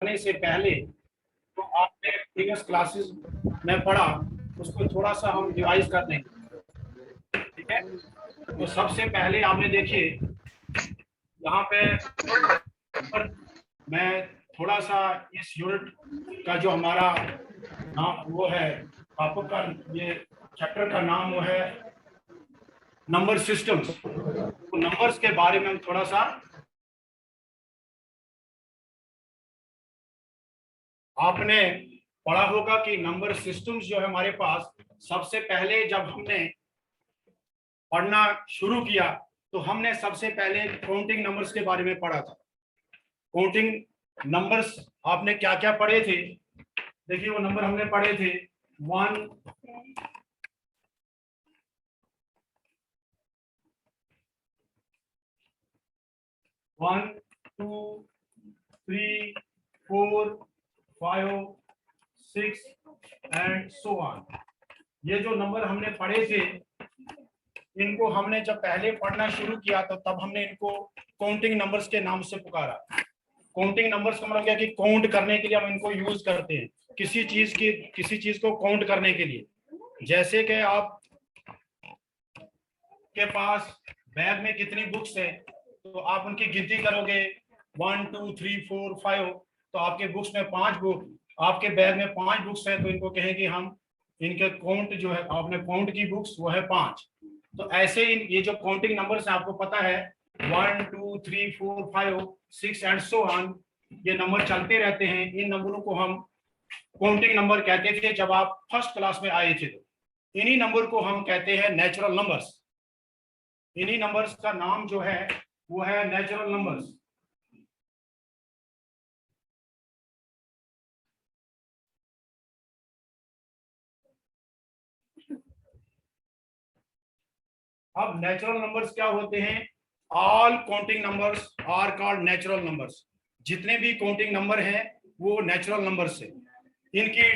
करने से पहले तो आपने प्रीवियस क्लासेस में पढ़ा, उसको थोड़ा सा हम रिवाइज कर देंगे, ठीक है। तो सबसे पहले आपने देखिए यहाँ पे मैं थोड़ा सा इस यूनिट का जो हमारा नाम वो है, टॉपिक का ये चैप्टर का नाम वो है नंबर सिस्टम्स। तो नंबर्स के बारे में हम थोड़ा सा आपने पढ़ा होगा कि नंबर सिस्टम्स जो है हमारे पास, सबसे पहले जब हमने पढ़ना शुरू किया तो हमने सबसे पहले काउंटिंग नंबर्स के बारे में पढ़ा था। काउंटिंग नंबर्स आपने क्या क्या पढ़े थे, देखिए वो नंबर हमने पढ़े थे 1 1 2 3 4 5 6 एंड सो ऑन। ये जो नंबर हमने पढ़े थे, इनको हमने जब पहले पढ़ना शुरू किया तो तब हमने इनको काउंटिंग नंबर्स के नाम से पुकारा। काउंटिंग नंबर्स का मतलब क्या कि काउंट करने के लिए हम इनको यूज करते हैं, किसी चीज को काउंट करने के लिए। जैसे कि आप के पास बैग में कितनी बुक्स है तो आप उनकी गिनती करोगे 1 2 3 4 5, तो आपके बुक्स में 5 बुक, आपके बैग में 5 बुक्स हैं तो इनको कहेंगे हम, इनके काउंट जो है आपने काउंट की बुक्स वो है 5। तो ऐसे ये जो काउंटिंग नंबर्स हैं आपको पता है 1 2 3 4 5 6 एंड सो ऑन, ये नंबर चलते रहते हैं। इन नंबरों को हम काउंटिंग नंबर कहते थे जब आप फर्स्ट क्लास में आए थे। तो इन्हीं नंबर को हम कहते हैं नेचुरल नंबर्स। इन्हीं नंबर्स का नाम जो है वो है नेचुरल नंबर्स। अब नेचुरल नंबर्स क्या होते हैं? All counting numbers are called natural numbers. जितने भी काउंटिंग नंबर हैं वो नेचुरल नंबर्स है। इनकी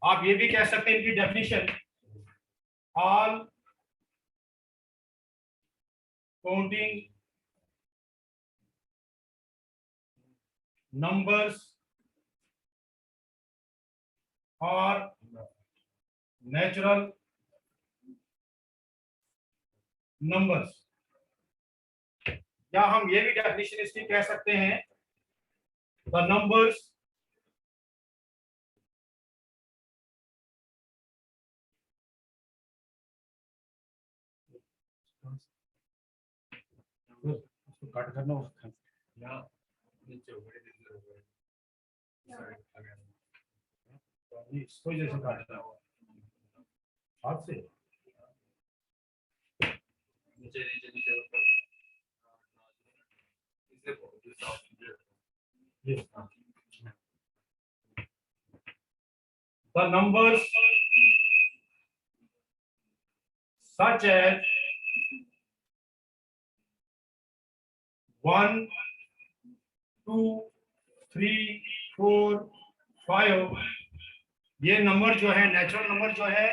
आप ये भी कह सकते हैं इनकी definition, all counting numbers are natural numbers. या हम ये भी डेफिनेशन इसकी कह सकते हैं, द नंबर्स उसको कट करना या नीचे इसको जैसे काटना हाथ से नीचे नीचे नीचे ऊपर the numbers such as 1 2 3 4 5, ये नंबर जो है नेचुरल नंबर जो है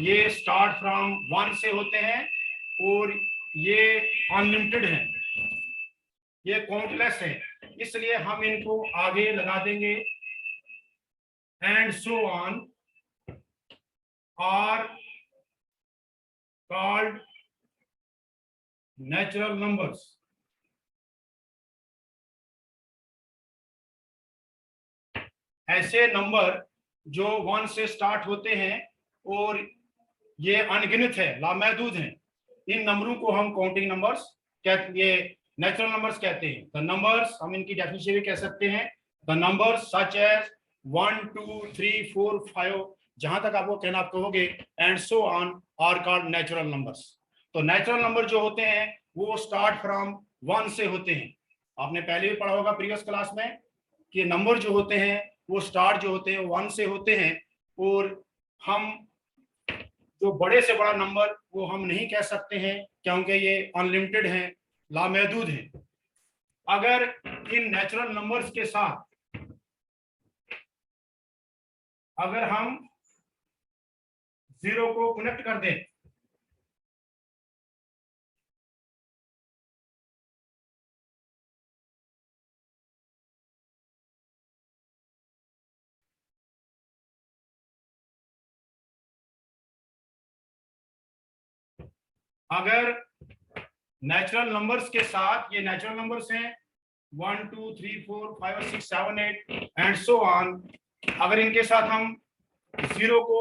ये स्टार्ट फ्रॉम 1 से होते हैं और ये अनलिमिटेड है, ये काउंटलेस है, इसलिए हम इनको आगे लगा देंगे and so on are called natural numbers. ऐसे नंबर जो 1 से स्टार्ट होते हैं और ये अनगिनत है, लामहदूद हैं, इन नंबरों को हम काउंटिंग नंबर्स कहते, ये नेचुरल नंबर्स कहते हैं। द नंबर्स हम इनकी डेफिनेशन भी कह सकते हैं, द नंबर्स सच एज 1 2 3 4 5, जहां तक आपको कहना आप कहोगे and so on are called natural numbers. तो नेचुरल नंबर जो होते हैं वो स्टार्ट फ्रॉम 1 से होते हैं। आपने पहले भी पढ़ा होगा प्रीवियस क्लास में कि नंबर जो होते हैं वो स्टार्ट जो होते हैं 1 से होते हैं, और हम जो बड़े से बड़ा नंबर वो हम नहीं कह सकते हैं क्योंकि ये अनलिमिटेड हैं, लामहदूद हैं। अगर इन नेचुरल नंबर्स के साथ अगर हम 0 को कनेक्ट कर दें अगर नेचुरल नंबर्स के साथ, ये नेचुरल नंबर्स हैं 1 2 3 4 5 6 7 8 एंड सो ऑन, अगर इनके साथ हम 0 को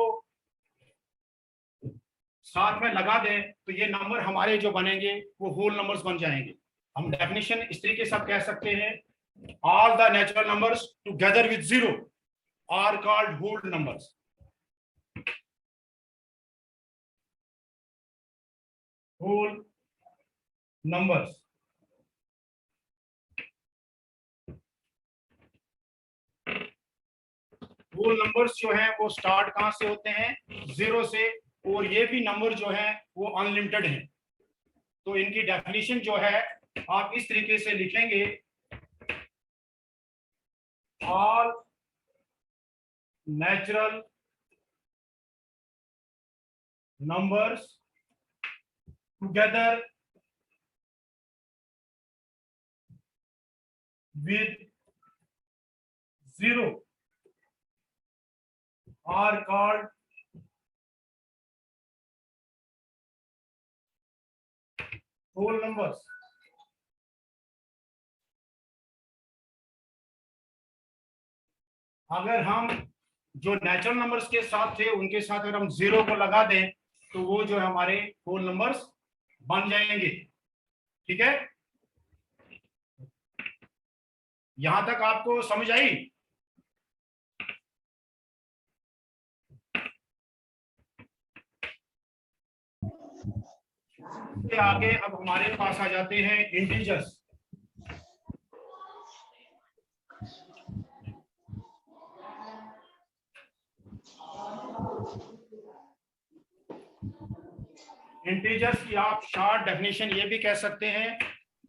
साथ में लगा दें तो ये नंबर हमारे जो बनेंगे वो होल नंबर्स बन जाएंगे। हम डेफिनेशन इस तरीके से कह सकते हैं, all the natural numbers together with 0 are called whole numbers. Whole numbers. Whole numbers जो हैं वो स्टार्ट कहां से होते हैं? 0 से, और ये भी नंबर जो है वो अनलिमिटेड है। तो इनकी डेफिनेशन जो है आप इस तरीके से लिखेंगे, all natural numbers together with 0 are called whole numbers. अगर हम जो नेचुरल नंबर्स के साथ थे उनके साथ अगर हम 0 को लगा दें तो वो जो हमारे होल नंबर्स बन जाएंगे। ठीक है, यहां तक आपको समझ आई? इसके आगे अब हमारे पास आ जाते हैं इंटीजर्स। इंटीजर्स की आप शॉर्ट डेफिनेशन ये भी कह सकते हैं,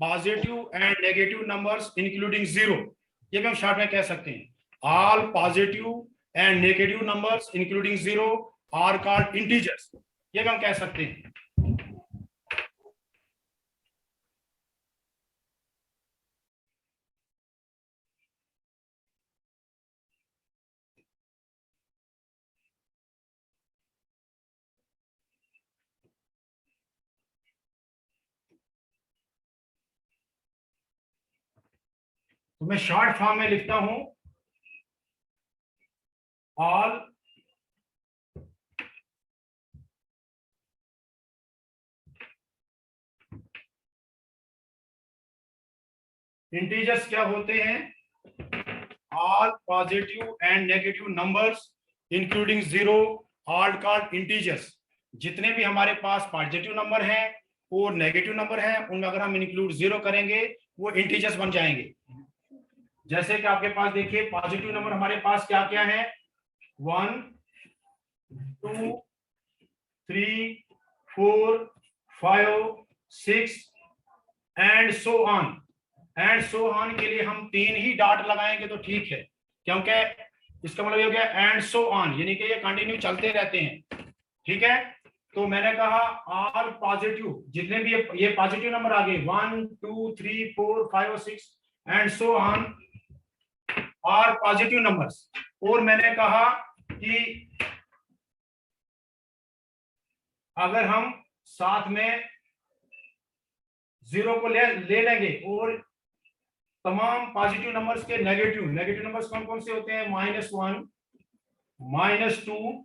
positive and negative numbers including 0। ये भी हम शॉर्ट में कह सकते हैं, all positive and negative numbers including 0 are called integers. ये भी हम कह सकते हैं। तो मैं शॉर्ट फॉर्म में लिखता हूं, ऑल इंटीजर्स क्या होते हैं? All positive and negative numbers including 0 are called integers. जितने भी हमारे पास पॉजिटिव नंबर हैं और नेगेटिव नंबर हैं उनमें अगर हम इंक्लूड 0 करेंगे वो इंटीजर्स बन जाएंगे। जैसे कि आपके पास देखिए पॉजिटिव नंबर हमारे पास क्या क्या है, 1 2 3 4 5 6 and so on. And so on के लिए हम 3 ही डॉट लगाएंगे तो ठीक है, क्योंकि इसका मतलब ये हो गया एंड सो ऑन, यानी कि ये कंटिन्यू चलते रहते हैं। ठीक है, तो मैंने कहा ऑल पॉजिटिव, जितने भी ये पॉजिटिव नंबर आ गए 1 2 3 4 5 और 6 and so on are positive numbers. और मैंने कहा कि अगर हम साथ में 0 को ले लेंगे और तमाम पॉजिटिव नंबर्स के नेगेटिव नंबर्स कौन कौन से होते हैं? -1 -2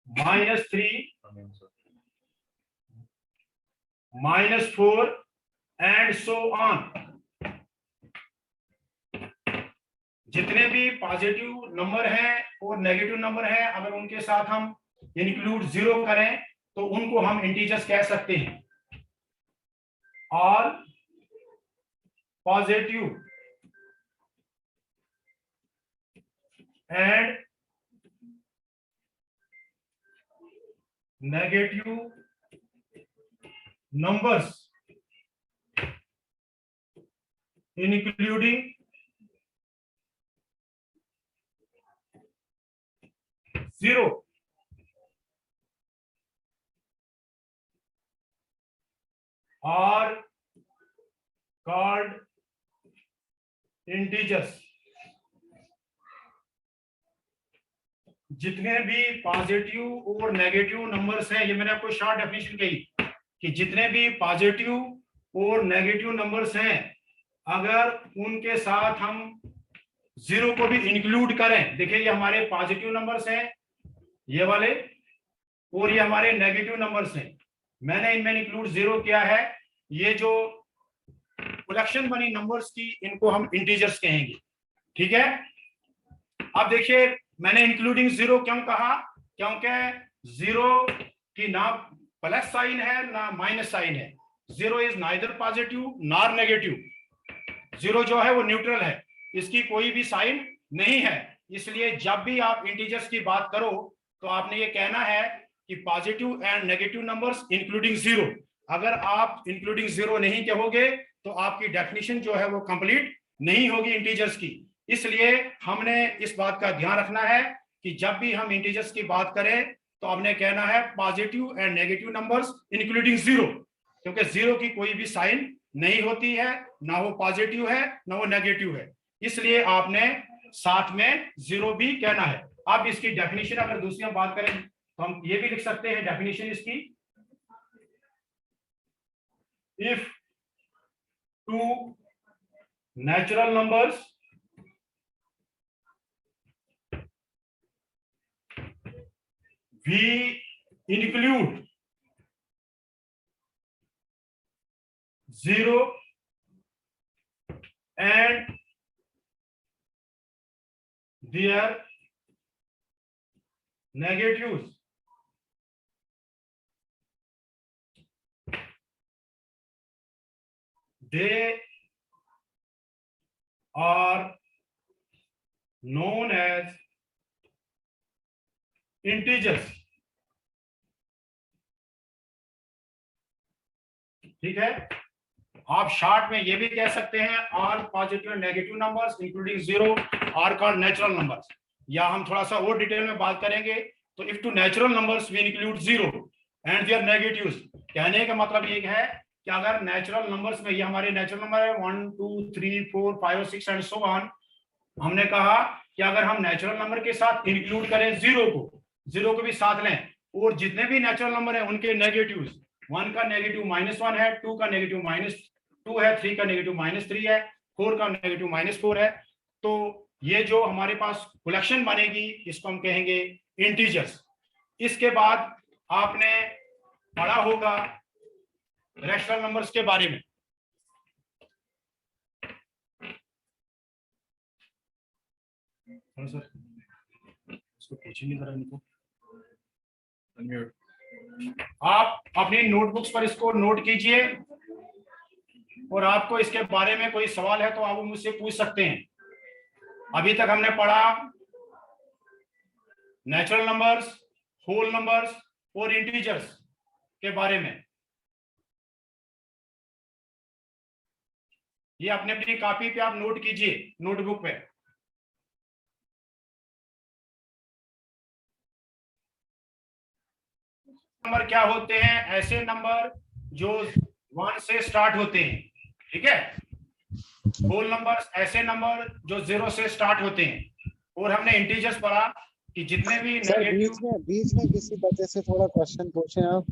-3 -4 एंड सो ऑन। जितने भी पॉजिटिव नंबर हैं और नेगेटिव नंबर हैं अगर उनके साथ हम इंक्लूड 0 करें तो उनको हम इंटीजर्स कह सकते हैं। All positive and negative numbers including 0 are called integers। जितने भी पॉजिटिव और नेगेटिव नंबर्स हैं, ये मैंने आपको शॉर्ट डेफिनेशन कही कि जितने भी पॉजिटिव और नेगेटिव नंबर्स हैं, अगर उनके साथ हम जीरो को भी इंक्लूड करें, देखिए ये हमारे पॉजिटिव नंबर्स हैं ये वाले, और ये हमारे नेगेटिव नंबर्स हैं, मैंने इनमें इंक्लूड जीरो किया है। ये जो कलेक्शन बनी नंबर्स की, इनको हम इंटीजर्स कहेंगे, ठीक है। अब देखिए मैंने इंक्लूडिंग जीरो क्यों कहा, क्योंकि जीरो की ना प्लस साइन है ना माइनस साइन है। Zero is neither positive nor negative, zero जो है वो न्यूट्रल है, इसकी कोई भी साइन नहीं है। इसलिए जब भी आप इंटीजर्स की बात करो तो आपने ये कहना है कि positive and negative numbers including zero. अगर आप इंक्लूडिंग जीरो नहीं कहोगे तो आपकी डेफिनेशन जो है वो कंप्लीट नहीं होगी इंटीजर्स की। इसलिए हमने इस बात का ध्यान रखना है कि जब भी हम इंटीजर्स की बात करें तो हमने कहना है positive and negative numbers including zero, क्योंकि जीरो की कोई भी साइन नहीं होती है, ना वो पॉजिटिव है ना वो नेगेटिव है, इसलिए आपने साथ में जीरो भी कहना है। अब इसकी डेफिनेशन अगर दूसरी हम बात करें तो हम ये भी लिख सकते हैं डेफिनेशन इसकी, if to natural numbers we include zero and their negatives, they are known as integers, ठीक है। आप शॉर्ट में ये भी कह सकते हैं all positive and negative numbers including zero are called natural numbers, या हम थोड़ा सा और डिटेल में बात करेंगे तो if to natural numbers we include zero and their negatives, कहने का मतलब ये है कि अगर नेचुरल नंबर्स में, ये हमारे नेचुरल नंबर है 1 2 3 4 5 6 एंड सो ऑन, हमने कहा कि अगर हम नेचुरल नंबर के साथ इंक्लूड करें जीरो को भी साथ लें, और जितने भी नेचुरल नंबर हैं उनके नेगेटिव्स, 1 का नेगेटिव -1 है, 2 का नेगेटिव -2 है, 3 का नेगेटिव -3 है, 4 का नेगेटिव -4 है, तो ये जो हमारे पास कलेक्शन बनेगी इसको हम कहेंगे इंटीजर्स। इसके बाद आपने पढ़ा होगा रैशनल नंबर्स के बारे में, सर इसको पीछे नहीं करा इनको, आप अपनी नोटबुक्स पर इसको नोट कीजिए, और आपको इसके बारे में कोई सवाल है तो आप मुझसे पूछ सकते हैं। अभी तक हमने पढ़ा नेचुरल नंबर्स, होल नंबर्स और इंटीजर्स के बारे में। ये अपने अपनी कॉपी पे आप नोट कीजिए, नोटबुक पे। नंबर क्या होते हैं? ऐसे नंबर जो 1 से स्टार्ट होते हैं, ठीक है। होल नंबर्स ऐसे नंबर जो 0 से स्टार्ट होते हैं, और हमने इंटीजर्स पढ़ा कि जितने भी सर बीच में किसी बच्चे से थोड़ा क्वेश्चन पूछें आप,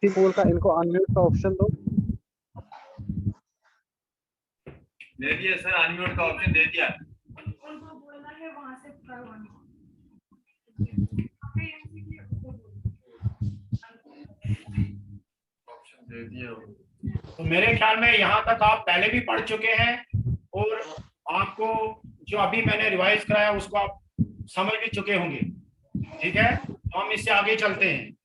बोल का इनको अनम्यूट का ऑप्शन दो। दे दिया सर, अनम्यूट का ऑप्शन दे दिया। उनको बोलना है वहां से करवाना। ऑप्शन दे दिया। तो मेरे ख्याल में यहाँ तक आप पहले भी पढ़ चुके हैं, और आपको जो अभी मैंने रिवाइज कराया उसको आप समझ भी चुके होंगे, ठीक है। तो हम इससे आगे चलते हैं।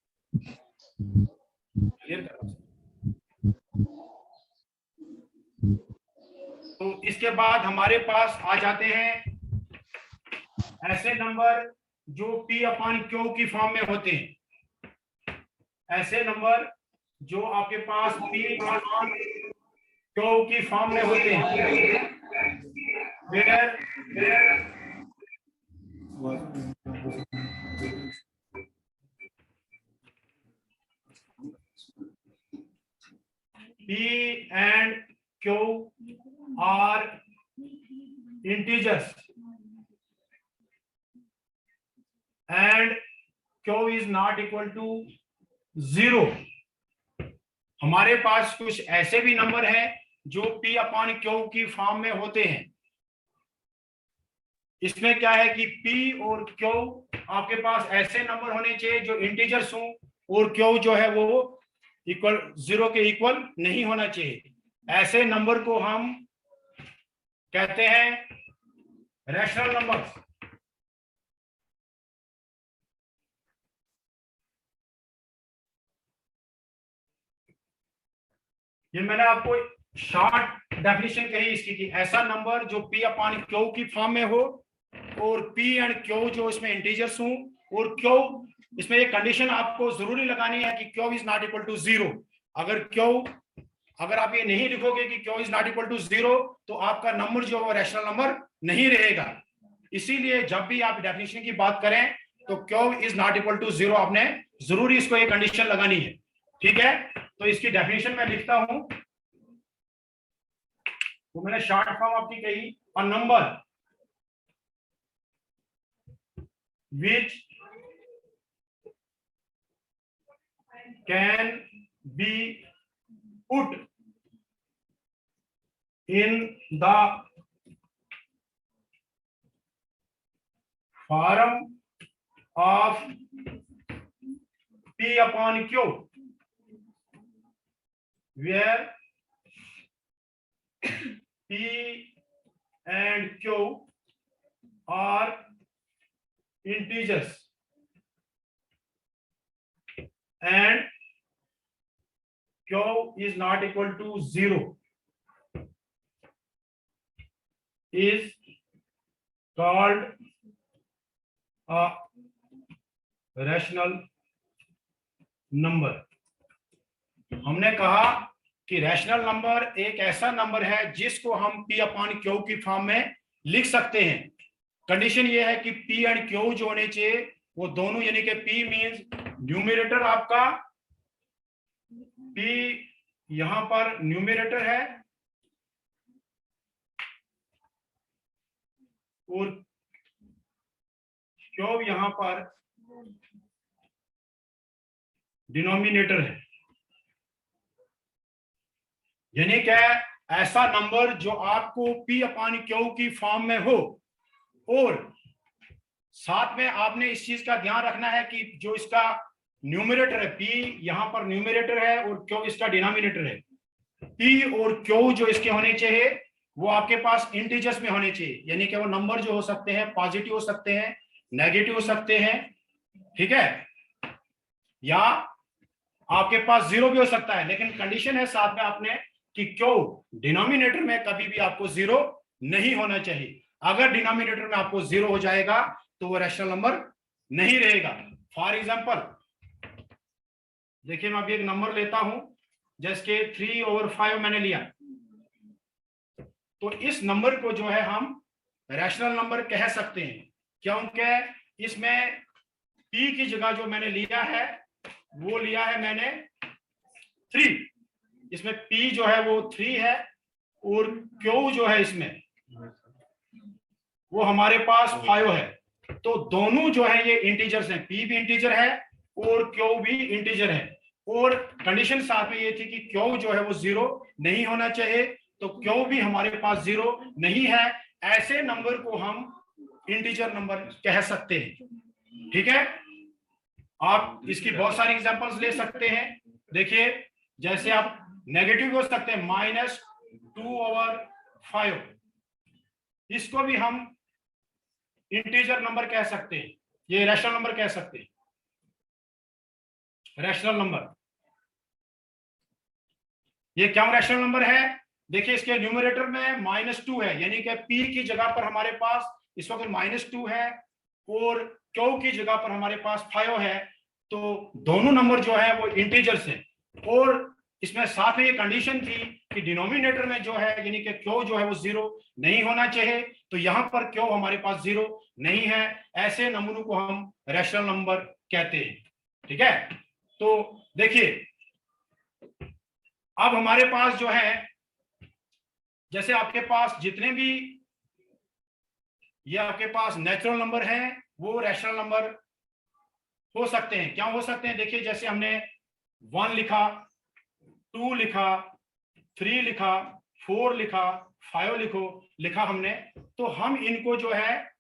तो इसके बाद हमारे पास आ जाते हैं ऐसे नंबर जो P अपॉन Q की फॉर्म में होते हैं। ऐसे नंबर जो आपके पास P अपॉन Q की फॉर्म में होते हैं, P and Q are integers, and Q is not equal to 0। हमारे पास कुछ ऐसे भी नंबर हैं जो P अपॉन Q की फॉर्म में होते हैं। इसमें क्या है कि P और Q आपके पास ऐसे नंबर होने चाहिए जो इंटीजर्स हों, और Q जो है वो इक्वल 0 के इक्वल नहीं होना चाहिए। ऐसे नंबर को हम कहते हैं रैशनल नंबर्स। ये मैंने आपको शॉर्ट डेफिनेशन कही इसकी कि ऐसा नंबर जो P अपॉन Q की फॉर्म में हो और P एंड Q जो इसमें इंटीजर्स हों, और Q इसमें एक कंडीशन आपको जरूरी लगानी है कि Q is not equal to 0। अगर आप ये नहीं लिखोगे कि Q is not equal to 0 तो आपका नंबर जो है रैशनल नंबर नहीं रहेगा। इसीलिए जब भी आप डेफिनेशन की बात करें तो Q is not equal to 0 आपने जरूरी इसको एक कंडीशन लगानी है। ठीक है, तो इसकी डेफिनेशन मैं लिखता हूं, तो मैंने शॉर्ट फॉर्म आपकी कही, a number which can be put in the form of P upon Q, where P and Q are integers and Q is not equal to 0 is called a rational number। हमने कहा कि rational number एक ऐसा number है जिसको हम P upon Q की form में लिख सकते हैं। कंडीशन ये है कि P एंड Q जो होने चाहिए वो दोनों, यानी कि P मींस न्यूमरेटर आपका, P यहां पर न्यूमरेटर है और Q यहां पर डिनोमिनेटर है। यानी क्या, ऐसा नंबर जो आपको P अपॉन Q की फॉर्म में हो, और साथ में आपने इस चीज का ध्यान रखना है कि जो इसका न्यूमरेटर है, P यहां पर न्यूमरेटर है और Q इसका डिनोमिनेटर है। P और Q जो इसके होने चाहिए वो आपके पास इंटीजर्स में होने चाहिए, यानी कि वो नंबर जो हो सकते हैं पॉजिटिव हो सकते हैं, नेगेटिव हो सकते हैं, ठीक है, या आपके पास 0 भी हो सकता है। लेकिन कंडीशन है साथ में आपने कि Q डिनोमिनेटर में कभी भी आपको 0 नहीं होना चाहिए। अगर डिनोमिनेटर में आपको 0 हो जाएगा तो वो रैशनल नंबर नहीं रहेगा। फॉर एग्जांपल देखिए, मैं अभी एक नंबर लेता हूं, जैसे 3/5 मैंने लिया, तो इस नंबर को जो है हम रैशनल नंबर कह सकते हैं, क्योंकि इसमें P की जगह जो मैंने लिया है वो लिया है मैंने 3। इसमें P जो है वो 3 है और Q जो है इसमें वो हमारे पास 5 है। तो दोनों जो है ये इंटीजर्स हैं, P भी इंटीजर है और Q भी इंटीजर है। और कंडीशन साथ में ये थी कि Q जो है वो 0 नहीं होना चाहिए, तो Q भी हमारे पास 0 नहीं है। ऐसे नंबर को हम इंटीजर नंबर कह सकते हैं। ठीक है, आप इसकी बहुत सारी एग्जांपल्स ले सकते हैं। देखिए, जैसे आप नेगेटिव हो सकते हैं -2/5, इसको भी हम इंटीजर नंबर कह सकते हैं, ये रैशनल नंबर कह सकते हैं। रैशनल नंबर ये क्या रैशनल नंबर है? देखिए, इसके न्यूमरेटर में -2 है, यानी कि P की जगह पर हमारे पास इस वक्त -2 है और Q की जगह पर हमारे पास 5 है। तो दोनों नंबर जो है वो इंटीजर्स हैं। और इसमें साथ में ये कंडीशन थी कि डिनोमिनेटर में जो है यानी कि Q जो है वो 0 नहीं होना चाहिए, तो यहां पर Q हमारे पास 0 नहीं है। ऐसे नंबरों को हम रैशनल नंबर कहते हैं। ठीक है, तो देखिए, अब हमारे पास जो है, जैसे आपके पास जितने भी ये आपके पास नेचुरल नंबर हैं वो रैशनल नंबर हो सकते हैं। क्या हो सकते हैं? देखिए जैसे हमने 1 लिखा, 2 लिखा, 3 लिखा, 4 लिखा, 5 लिखा हमने, तो हम इनको जो है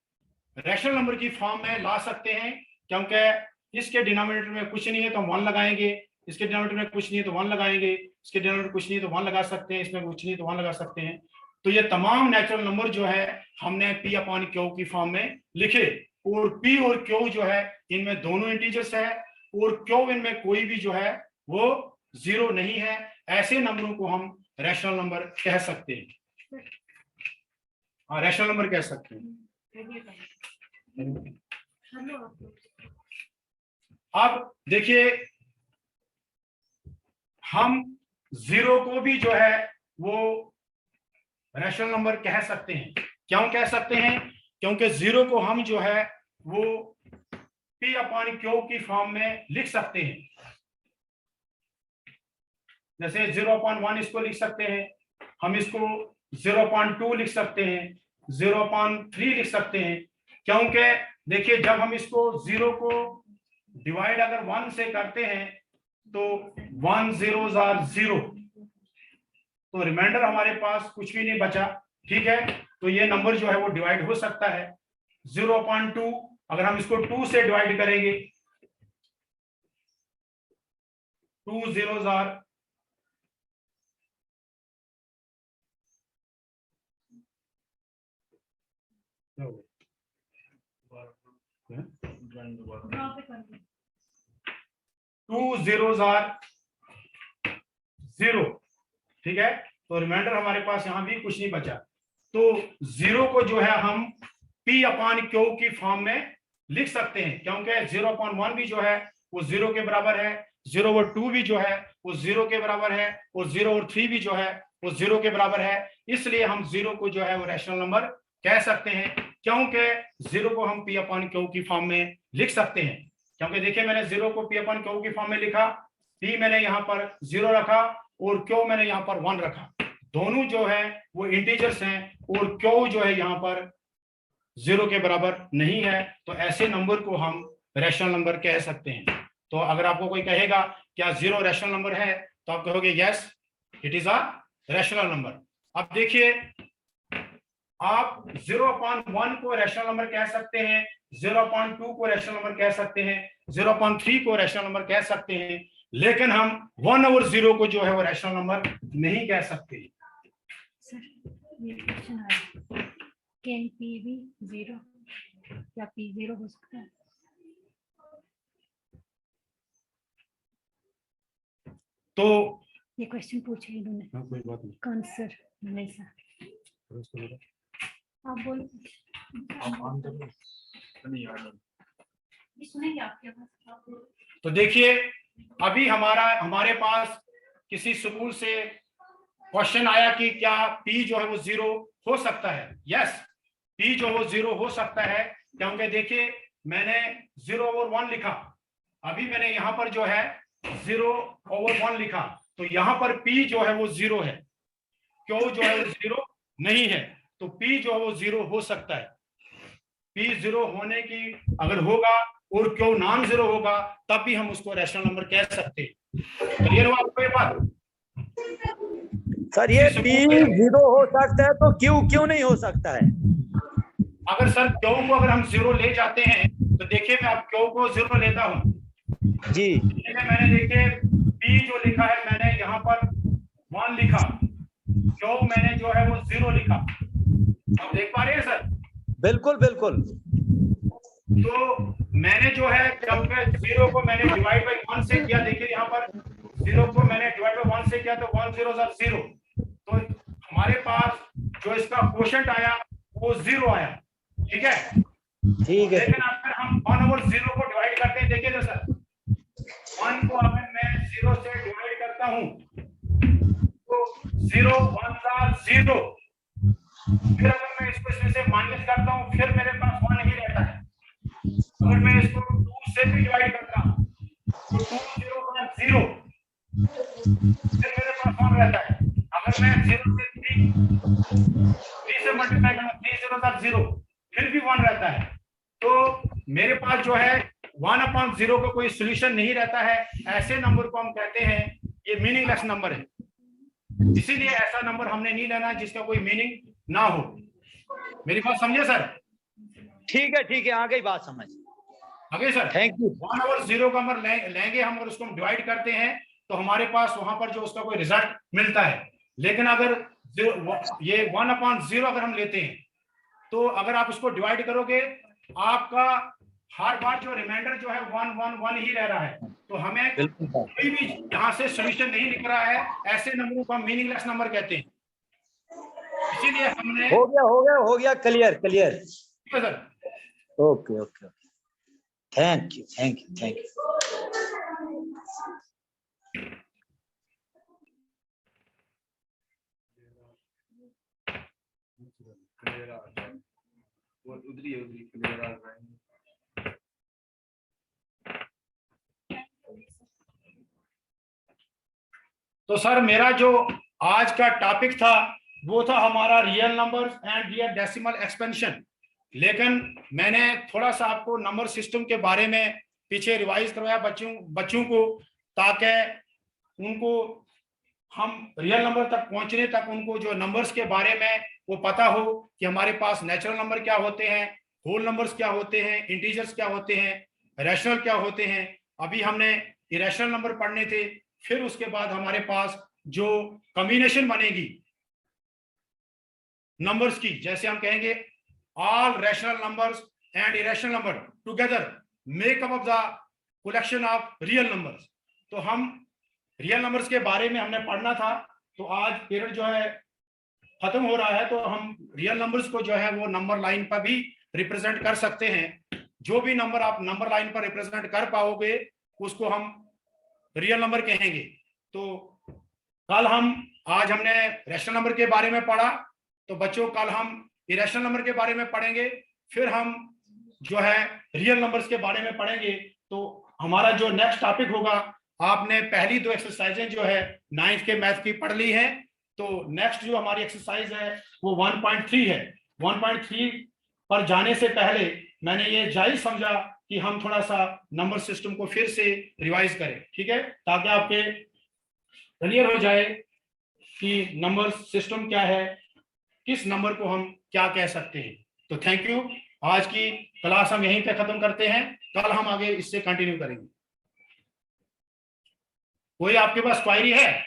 रैशनल नंबर की फॉर्म में ला सकते हैं, क्योंकि इसके डिनोमिनेटर में कुछ नहीं है तो हम 1 लगाएंगे, इसके डिनोमिनेटर में कुछ नहीं है तो 1 लगाएंगे, इसके डिनोमिनेटर कुछ नहीं है तो 1 लगा सकते हैं, इसमें कुछ नहीं है तो 1 लगा सकते हैं। तो ये तमाम नेचुरल नंबर जो है हमने P/Q की फॉर्म में लिखे, और P और Q जो है इनमें दोनों इंटीजर्स है, और Q इनमें कोई भी जो है वो 0 नहीं है। ऐसे नंबरों को हम रैशनल नंबर कह सकते हैं। हाँ, रैशनल नंबर कह सकते हैं। अब देखिए हम 0 को भी जो है वो रैशनल नंबर कह सकते हैं। क्यों कह सकते हैं? क्योंकि 0 को हम जो है वो P/Q की फॉर्म में लिख सकते हैं। जैसे 0/1 इसको लिख सकते हैं, हम इसको 0/2 लिख सकते हैं, 0/3 लिख सकते हैं। क्योंकि देखिए जब हम इसको 0 को डिवाइड अगर 1 से करते हैं तो 1 zeros are 0, तो रिमाइंडर हमारे पास कुछ भी नहीं बचा। ठीक है, तो ये नंबर जो है वो डिवाइड हो सकता है। 0/2 अगर हम इसको 2 से डिवाइड करेंगे, 2 zeros are 0। ठीक है, तो रिमाइंडर हमारे पास यहां भी कुछ नहीं बचा। तो 0 को जो है हम P/Q की फॉर्म में लिख सकते हैं, क्योंकि 0/1 भी जो है वो 0 के बराबर है, 0/2 भी जो है वो 0 के बराबर है, और 0/3 भी जो है वो 0 के बराबर है। इसलिए हम 0 को जो है वो रैशनल नंबर कह सकते हैं, क्योंकि 0 को हम P/Q की फॉर्म में लिख सकते हैं। क्योंकि देखिए मैंने 0 को P/Q की फॉर्म में लिखा, P मैंने यहाँ पर 0 रखा और Q मैंने यहाँ पर 1 रखा। दोनों जो है वो इंटीजर्स हैं, और Q जो है यहाँ पर 0 के बराबर नहीं है, तो ऐसे नंबर को हम रैशनल नंबर कह सकते हैं। तो अगर आपको कोई कहेगा क्या 0 रैशनल नंबर है, तो आप कहोगे yes it is a rational number. अब देखिए आप 0/1 को रैशनल नंबर कह सकते हैं, 0/2 को रैशनल नंबर कह सकते हैं, 0/3 को रैशनल नंबर कह सकते हैं, लेकिन हम 1 और 0 को जो है वो रैशनल नंबर नहीं कह सकते। सर ये क्वेश्चन आया, कैन P भी 0, क्या P 0 हो सकता है? तो ये क्वेश्चन पूछे इन्होंने। कोई बात नहीं, कौन सर? नहीं सर, आप बोल। सुनेंगे आपके पास। तो देखिए अभी हमारे पास किसी स्कूल से क्वेश्चन आया कि क्या P जो है वो 0 हो सकता है। यस, P जो वो 0 हो सकता है, क्योंकि देखिए मैंने 0/1 लिखा, अभी मैंने यहाँ पर जो है 0/1 लिखा, तो यहाँ पर P जो है वो 0 है, Q जो है वो 0 नहीं है, तो P जो है वो 0 हो सकता है। P 0 होने की अगर होगा और Q नॉन 0 होगा, तब भी हम उसको रैशनल नंबर कह सकते हैं। क्लियर हुआ आपको ये बात? सर ये P 0 हो सकता है तो Q क्यों नहीं हो सकता है? अगर सर Q को अगर हम 0 ले जाते हैं, तो देखिए मैं अब Q को 0 लेता हूं जी, मैंने देखिए P जो लिखा है मैंने यहाँ पर 1 लिखा, Q मैंने जो है वो 0 लिखा। आप देख पा रहे हैं सर? बिल्कुल बिल्कुल। तो मैंने जो है जब 0 को मैंने डिवाइड बाई 1 से किया, देखिए यहाँ पर 0 को मैंने डिवाइड बाई 1 से किया तो 1 zeros are 0, तो हमारे पास जो इसका क्वोशंट आया वो 0 आया। ठीक है, ठीक है। लेकिन अगर हम 1 और 0 को डिवाइड करते हैं, देखिए सर 1 को अगर मैं 0 से डिवाइड करता हूं तो 0 1s are 0, फिर अगर मैं इसको इसमें से माइनस करता हूं फिर मेरे पास 1 ही रहता है। अगर मैं इसको 2 से भी डिवाइड करता हूं तो 2 zeros are 0, फिर मेरे पास 1 रहता है। अगर मैं 0 से 3 से मल्टीप्लाई करता हूं 3 zeros are 0, फिर भी 1 रहता है। तो मेरे पास जो है 1/0 का कोई सोल्यूशन नहीं रहता है, ऐसे नंबर को हम कहते हैं ये मीनिंगलेस नंबर है। इसीलिए ऐसा नंबर हमने नहीं लेना जिसका कोई मीनिंग ना हो। मेरी बात समझे सर? ठीक है, आ गई बात समझ। आगे सर, थैंक यू। 1/0 का नंबर लेंगे हम और उसको हम डिवाइड करते हैं तो हमारे पास वहां पर जो उसका कोई रिजल्ट मिलता है। लेकिन अगर ये 1/0 अगर हम लेते हैं तो अगर आप उसको डिवाइड करोगे आपका हर बार जो रिमाइंडर जो है 1 ही रह रहा है। तो हमें बिल्कुल सर। कोई भी यहाँ से सोल्यूशन नहीं निकल रहा है, ऐसे नंबरों को हम मीनिंगलेस नंबर कहते हैं। इसीलिए हमने हो गया क्लियर। ठीक है sir. Okay. Thank you. Clear आ रहा है, वो उधरी क्लियर आ रहा है। तो सर मेरा जो आज का टॉपिक था वो था हमारा real numbers and real decimal expansion. लेकिन मैंने थोड़ा सा आपको नंबर सिस्टम के बारे में पीछे रिवाइज करवाया बच्चों को, ताकि उनको हम रियल नंबर तक पहुंचने तक उनको जो नंबर्स के बारे में वो पता हो कि हमारे पास नेचुरल नंबर क्या होते हैं, होल नंबर्स क्या होते हैं, इंटीजर्स क्या होते हैं, रैशनल क्या होते हैं। अभी हमने इरेशनल नंबर पढ़ने थे, फिर उसके बाद हमारे पास जो कॉम्बिनेशन बनेगी नंबर्स की, जैसे हम कहेंगे all rational numbers and irrational number together make up of the collection of real numbers. तो हम रियल नंबर्स के बारे में हमने पढ़ना था। तो आज पीरियड जो है खत्म हो रहा है, तो हम रियल नंबर्स को जो है वो नंबर लाइन पर भी रिप्रेजेंट कर सकते हैं। जो भी नंबर आप नंबर लाइन पर रिप्रेजेंट कर पाओगे उसको हम रियल नंबर कहेंगे। तो कल आज हमने रैशनल नंबर के बारे में पढ़ा, तो बच्चों कल हम इरेशनल नंबर के बारे में पढ़ेंगे, फिर हम जो है रियल नंबर्स के बारे में पढ़ेंगे। तो हमारा जो नेक्स्ट टॉपिक होगा, आपने पहली 2 एक्सरसाइजें जो है 9th के मैथ की पढ़ ली है, तो नेक्स्ट जो हमारी एक्सरसाइज है वो 1.3 है। 1.3 पर जाने से पहले मैंने ये जायज समझा कि हम थोड़ा सा नंबर सिस्टम को फिर से रिवाइज करें, ठीक है, ताकि आपके क्लियर हो जाए कि नंबर सिस्टम क्या है, किस नंबर को हम क्या कह सकते हैं। तो थैंक यू। आज की क्लास हम यहीं पे खत्म करते हैं, कल हम आगे इससे कंटिन्यू करेंगे। कोई आपके पास क्वेरी है?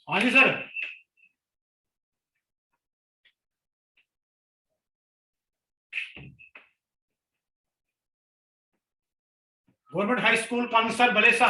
हाँ जी sir. Government high school Kansar Balesa.